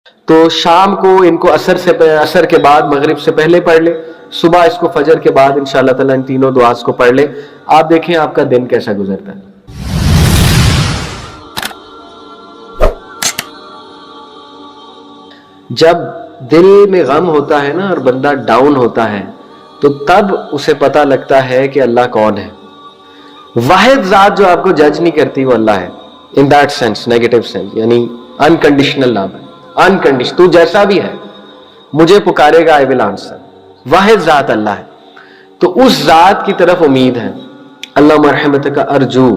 تو شام کو ان کو عصر کے بعد مغرب سے پہلے پڑھ لے، صبح اس کو فجر کے بعد انشاءاللہ تعالیٰ ان تینوں دعاز کو پڑھ لے. آپ دیکھیں آپ کا دن کیسا گزرتا ہے. جب دل میں غم ہوتا ہے نا اور بندہ ڈاؤن ہوتا ہے تو تب اسے پتہ لگتا ہے کہ اللہ کون ہے. واحد ذات جو آپ کو جج نہیں کرتی وہ اللہ ہے. In that sense, negative sense, یعنی انکنڈیشنل لو ہے. انکنڈیشنل، تو جیسا بھی ہے مجھے پکارے گا آئی ول آنسر. واحد ذات اللہ ہے. تو اس ذات کی طرف امید ہے. اللہ مرحمتک ارجو،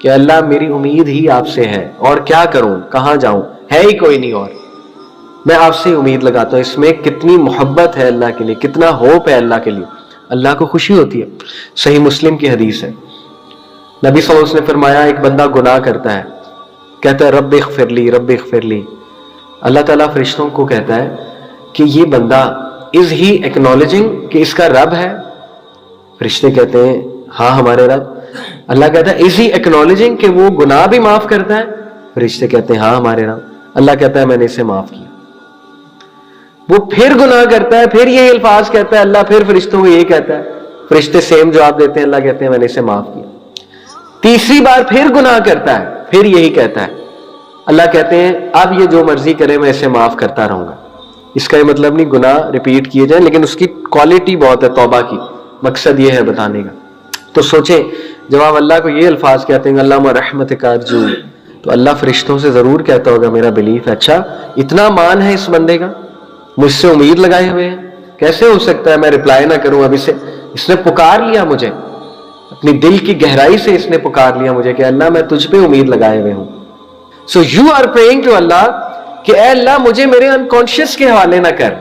کہ اللہ میری امید ہی آپ سے ہے، اور کیا کروں، کہاں جاؤں، ہے ہی کوئی نہیں اور. میں آپ سے امید لگاتا ہوں. اس میں کتنی محبت ہے اللہ کے لیے، کتنا ہوپ ہے اللہ کے لیے. اللہ کو خوشی ہوتی ہے. صحیح مسلم کی حدیث ہے، نبی صلی اللہ علیہ وسلم نے فرمایا ایک بندہ گناہ کرتا ہے، کہتا ہے رب اغفر لی، رب اغفر لی. اللہ تعالیٰ فرشتوں کو کہتا ہے کہ یہ بندہ از ہی ایکنالوجنگ کہ اس کا رب ہے؟ فرشتے کہتے ہیں ہاں ہمارے رب. اللہ کہتا ہے از ہی ایکنالوجنگ کہ وہ گناہ بھی معاف کرتا ہے؟ فرشتے کہتے ہیں ہاں ہمارے رب. اللہ کہتا ہے میں نے اسے معاف کیا. وہ پھر گناہ کرتا ہے، پھر یہ الفاظ کہتا ہے اللہ، پھر فرشتوں کو یہ کہتا ہے، فرشتے سیم جواب دیتے ہیں، اللہ کہتے ہیں میں نے اسے معاف کیا. تیسری بار پھر گناہ کرتا ہے، پھر یہی کہتا ہے. اللہ کہتے ہیں اب یہ جو مرضی کرے میں اسے معاف کرتا رہوں گا. اس کا یہ مطلب نہیں گناہ ریپیٹ کیے جائیں، لیکن اس کی کوالٹی بہت ہے توبہ کی. مقصد یہ ہے بتانے کا. تو سوچیں جب آپ اللہ کو یہ الفاظ کہتے ہیں اللہ رحمتک ارجو، تو اللہ فرشتوں سے ضرور کہتا ہوگا میرا بلیف ہے اچھا اتنا مان ہے اس بندے کا، مجھ سے امید لگائے ہوئے ہیں. کیسے ہو سکتا ہے میں رپلائی نہ کروں اب اسے؟ اس نے پکار لیا مجھے، اپنی دل کی گہرائی سے اس نے پکار لیا مجھے کہ اللہ میں تجھ پہ امید لگائے ہوئے ہوں. So you are praying to Allah کہ اے اللہ مجھے میرے انکانشیس کے حوالے نہ کر،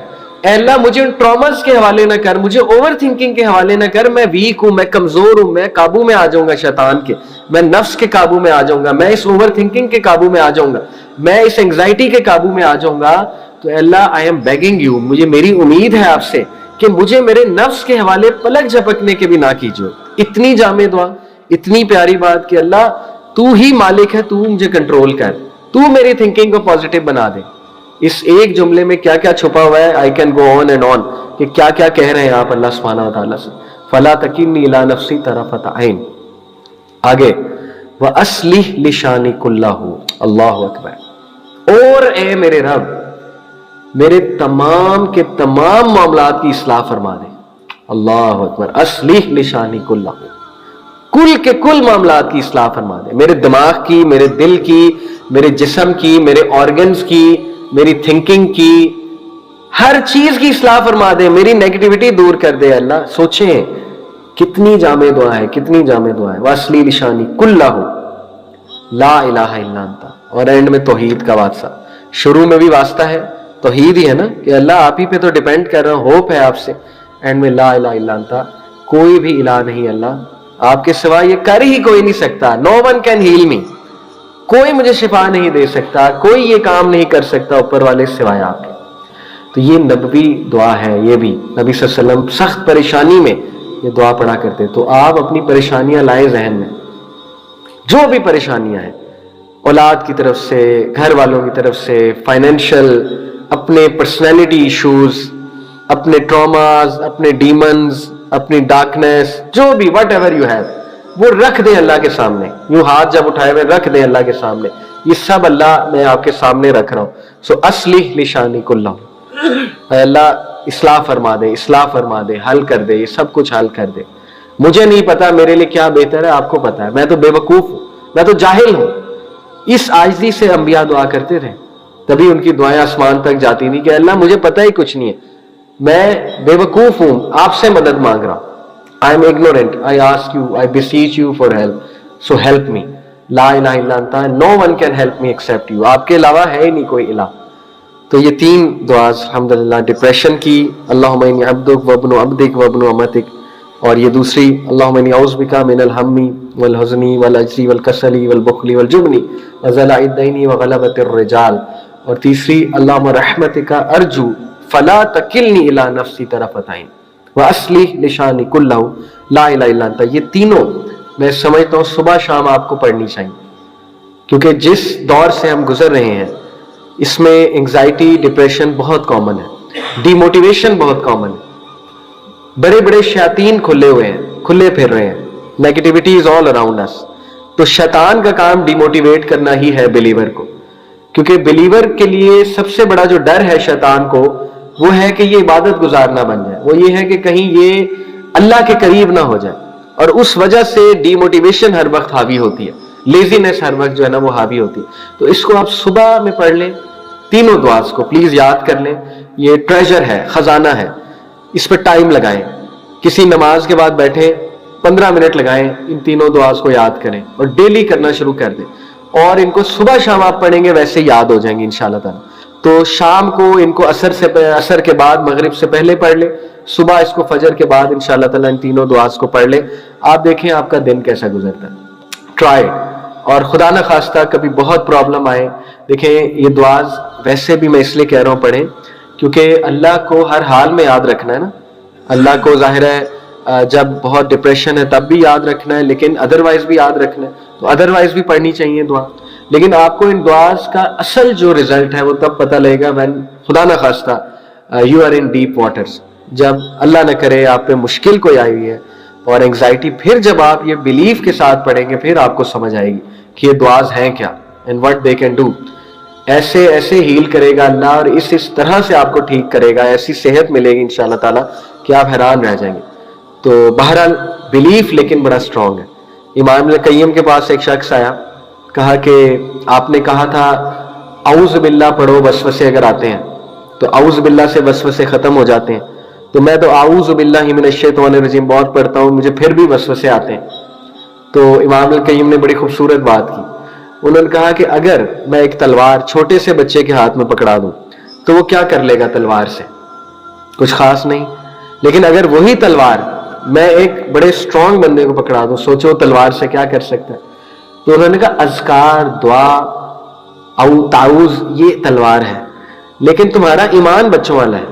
اے اللہ مجھے ان ٹراماز کے حوالے نہ کر، مجھے اوور تھنکنگ کے حوالے نہ کر. میں ویک ہوں، میں کمزور ہوں، میں قابو میں آ جاؤں گا شیطان کے، میں نفس کے قابو میں آ جاؤں گا، میں اس اوور تھنکنگ کے قابو میں آ جاؤں گا، میں اس انگزائٹی کے قابو میں آ جاؤں گا. تو اے اللہ آئی ایم بیگنگ یو، مجھے میری امید ہے آپ سے کہ مجھے میرے نفس کے حوالے پلک جھپکنے کے بھی نہ کیجو. اتنی جامع دعا، اتنی پیاری بات کہ اللہ تو ہی مالک ہے، تو مجھے کنٹرول کر، تو میری تھنکنگ کو پازیٹیو بنا دے. اس ایک جملے میں کیا کیا چھپا ہوا ہے. I can go on and on کہ کیا کیا کہہ رہے ہیں آپ اللہ سبحانہ و تعالیٰ سے. فلا تکلنی الی نفسی طرفۃ عین. آگے وَأَصْلِحْ لِشَانِي كُلَّهُ. اللہ اکبر. اور اے میرے رب میرے تمام کے تمام معاملات کی اصلاح فرما دے. اللہ اکبر. اصلح لشانی کلہ، کل کے کل معاملات کی اصلاح فرما دے. میرے دماغ کی، میرے دل کی، میرے جسم کی، میرے آرگنز کی، میری تھنکنگ کی، ہر چیز کی اصلاح فرما دے. میری نیگیٹیوٹی دور کر دے. اللہ سوچیں کتنی جامع دعا ہے، کتنی جامع دعا ہے. واصلی لشانی کلہ لا الہ الا انت. اور اینڈ میں توحید کا واسطہ. شروع میں بھی واسطہ ہے، توحید ہی ہے نا کہ اللہ آپ ہی پہ تو ڈیپینڈ کر رہا ہوں، ہوپ ہے آپ سے. اینڈ میں لا الہ الا انت، کوئی بھی الہ نہیں اللہ آپ کے سوا، یہ کر ہی کوئی نہیں سکتا. نو ون کین ہیل می، کوئی مجھے شفا نہیں دے سکتا، کوئی یہ کام نہیں کر سکتا اوپر والے سوائے آپ کے. تو یہ نبوی دعا ہے. یہ بھی نبی صلی اللہ علیہ وسلم سخت پریشانی میں یہ دعا پڑھا کرتے. تو آپ اپنی پریشانیاں لائیں ذہن میں، جو بھی پریشانیاں ہیں، اولاد کی طرف سے، گھر والوں کی طرف سے، فائنینشل، اپنے پرسنالٹی ایشوز، اپنے ٹراماز، اپنے ڈیمنز، اپنی ڈارکنیس، جو بھی وٹ ایور یو ہیو، وہ رکھ دیں اللہ کے سامنے. یوں ہاتھ جب اٹھائے ہوئے رکھ دیں اللہ کے سامنے. یہ سب اللہ میں آپ کے سامنے رکھ رہا ہوں. سو اصلح لشانی کلہ، اے اللہ اصلاح فرما دے، اصلاح فرما دے، حل کر دے، یہ سب کچھ حل کر دے. مجھے نہیں پتا میرے لیے کیا بہتر ہے، آپ کو پتا ہے. میں تو بے وقوف ہوں، میں تو جاہل ہوں. اس عاجزی سے انبیاء دعا کرتے رہے، تبھی ان کی دعائیں آسمان تک جاتی نہیں کہ اللہ مجھے پتہ ہی کچھ نہیں ہے، میں بے وقوف ہوں، آپ سے مدد مانگ رہا ہوں. I am ignorant. I ask you, I beseech you for help. So help me. لا الہ الا انت. No one can help me except you. آپ کے علاوہ ہے ہی نہیں کوئی الہ. تو یہ تین دعاز الحمدللہ ڈپریشن کی، اللہم انی عبدک وابن عبدک وابن امتک، اور یہ دوسری اللہم انی اعوذ بک من الہم والحزن والعجز والکسل والبخل والجبن وضلع الدین وغلبۃ الرجال، اور تیسری اللہم رحمتک ارجو فلا تکلنی الی نفسی طرفۃ عین وَأَصْلِحْ لِشَانِي كُلَّهُ لا الہ الا انت. یہ تینوں میں سمجھتا ہوں صبح شام آپ کو پڑھنی چاہیے، کیونکہ جس دور سے ہم گزر رہے ہیں اس میں انگزائٹی ڈپریشن بہت کامن ہے, ڈیموٹیویشن بہت کامن ہے. بڑے بڑے شیاطین کھلے ہوئے ہیں, کھلے پھر رہے ہیں, نیگیٹیوٹی از آل اراؤنڈ اس. تو شیطان کا کام ڈیموٹیویٹ کرنا ہی ہے بلیور کو, کیونکہ بلیور کے لیے سب سے بڑا جو ڈر ہے شیطان کو وہ ہے کہ یہ عبادت گزار نہ بن جائے, وہ یہ ہے کہ کہیں یہ اللہ کے قریب نہ ہو جائے, اور اس وجہ سے ڈیموٹیویشن ہر وقت حاوی ہوتی ہے, لیزینس ہر وقت جو ہے نا وہ حاوی ہوتی ہے. تو اس کو آپ صبح میں پڑھ لیں, تینوں دعاز کو پلیز یاد کر لیں, یہ ٹریجر ہے, خزانہ ہے, اس پہ ٹائم لگائیں. کسی نماز کے بعد بیٹھیں 15 منٹ لگائیں, ان تینوں دعاز کو یاد کریں اور ڈیلی کرنا شروع کر دیں, اور ان کو صبح شام آپ پڑھیں گے ویسے یاد ہو جائیں گے انشاءاللہ تعالی. تو شام کو ان کو عصر کے بعد مغرب سے پہلے پڑھ لیں, صبح اس کو فجر کے بعد انشاءاللہ تعالی ان تینوں دعاز کو پڑھ لیں. آپ دیکھیں آپ کا دن کیسا گزرتا ہے. ٹرائی. اور خدا نہ خواستہ کبھی بہت پرابلم آئے, دیکھیں یہ دعاز ویسے بھی میں اس لیے کہہ رہا ہوں پڑھیں کیونکہ اللہ کو ہر حال میں یاد رکھنا ہے نا. اللہ کو ظاہر ہے جب بہت ڈپریشن ہے تب بھی یاد رکھنا ہے, لیکن ادروائز بھی یاد رکھنا ہے, تو ادروائز بھی پڑھنی چاہیے دعا. لیکن آپ کو ان دعاز کا اصل جو رزلٹ ہے وہ تب پتہ لگے گا when خدا نہ خواستہ you are in deep waters, جب اللہ نہ کرے آپ پہ مشکل کوئی آئی ہوئی ہے اور انگزائٹی. پھر جب آپ یہ بیلیف کے ساتھ پڑھیں گے پھر آپ کو سمجھ آئے گی کہ یہ دعاز ہیں کیا and what they can do. ایسے ایسے ہیل کرے گا اللہ, اور اس طرح سے آپ کو ٹھیک کرے گا, ایسی صحت ملے گی انشاءاللہ تعالیٰ کہ آپ حیران رہ جائیں گے. تو بہرحال بیلیف لیکن بڑا اسٹرانگ ہے. امام ابن قیم کے پاس ایک شخص آیا, کہا کہ آپ نے کہا تھا اعوذ باللہ پڑھو وسوسے اگر آتے ہیں, تو اعوذ باللہ سے وسوسے ختم ہو جاتے ہیں, تو میں تو اعوذ باللہ من الشیطان الرجیم بہت پڑھتا ہوں, مجھے پھر بھی وسوسے آتے ہیں. تو امام ابن قیم نے بڑی خوبصورت بات کی, انہوں نے کہا کہ اگر میں ایک تلوار چھوٹے سے بچے کے ہاتھ میں پکڑا دوں تو وہ کیا کر لے گا تلوار سے؟ کچھ خاص نہیں. لیکن اگر وہی تلوار میں ایک بڑے اسٹرانگ بندے کو پکڑا دوں, سوچو تلوار سے کیا کر سکتا ہے. تو انہوں نے کہا اذکار, دعا, او تعوذ یہ تلوار ہے, لیکن تمہارا ایمان بچوں والا ہے,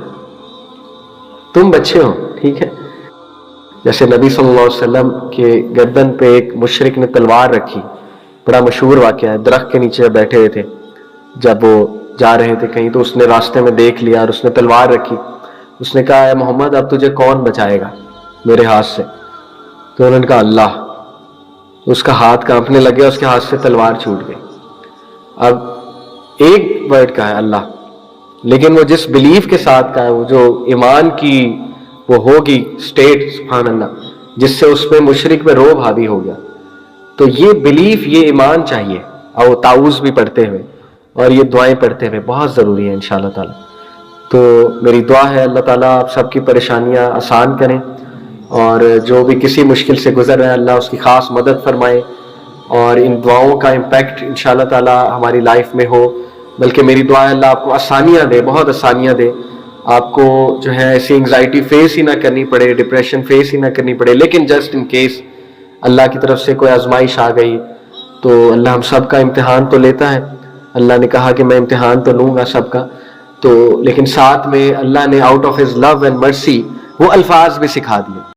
تم بچے ہو, ٹھیک ہے. جیسے نبی صلی اللہ علیہ وسلم کے گردن پہ ایک مشرک نے تلوار رکھی, بڑا مشہور واقعہ ہے. درخت کے نیچے بیٹھے ہوئے تھے, جب وہ جا رہے تھے کہیں تو اس نے راستے میں دیکھ لیا اور اس نے تلوار رکھی. اس نے کہا اے محمد اب تجھے کون بچائے گا میرے ہاتھ سے؟ تو انہوں نے کہا اللہ. اس کا ہاتھ کانپنے لگ گیا, اس کے ہاتھ سے تلوار چھوٹ گئی. اب ایک ورڈ کا ہے اللہ, لیکن وہ جس بلیف کے ساتھ کا ہے, وہ جو ایمان کی وہ ہوگی سٹیٹ, سبحان اللہ, جس سے اس پہ مشرک پہ روب حاوی ہو گیا. تو یہ بلیف, یہ ایمان چاہیے, اور تعوذ بھی پڑھتے ہوئے اور یہ دعائیں پڑھتے ہوئے بہت ضروری ہے انشاءاللہ تعالی. تو میری دعا ہے اللہ تعالیٰ آپ سب کی پریشانیاں آسان کریں, اور جو بھی کسی مشکل سے گزر رہا ہے اللہ اس کی خاص مدد فرمائے, اور ان دعاؤں کا امپیکٹ انشاءاللہ تعالیٰ ہماری لائف میں ہو. بلکہ میری دعا ہے اللہ آپ کو آسانیاں دے, بہت آسانیاں دے, آپ کو جو ہے ایسی انگزائٹی فیس ہی نہ کرنی پڑے, ڈپریشن فیس ہی نہ کرنی پڑے. لیکن جسٹ ان کیس اللہ کی طرف سے کوئی آزمائش آ گئی تو اللہ ہم سب کا امتحان تو لیتا ہے, اللہ نے کہا کہ میں امتحان تو لوں گا سب کا, تو لیکن ساتھ میں اللہ نے out of his love and mercy وہ الفاظ بھی سکھا دیے.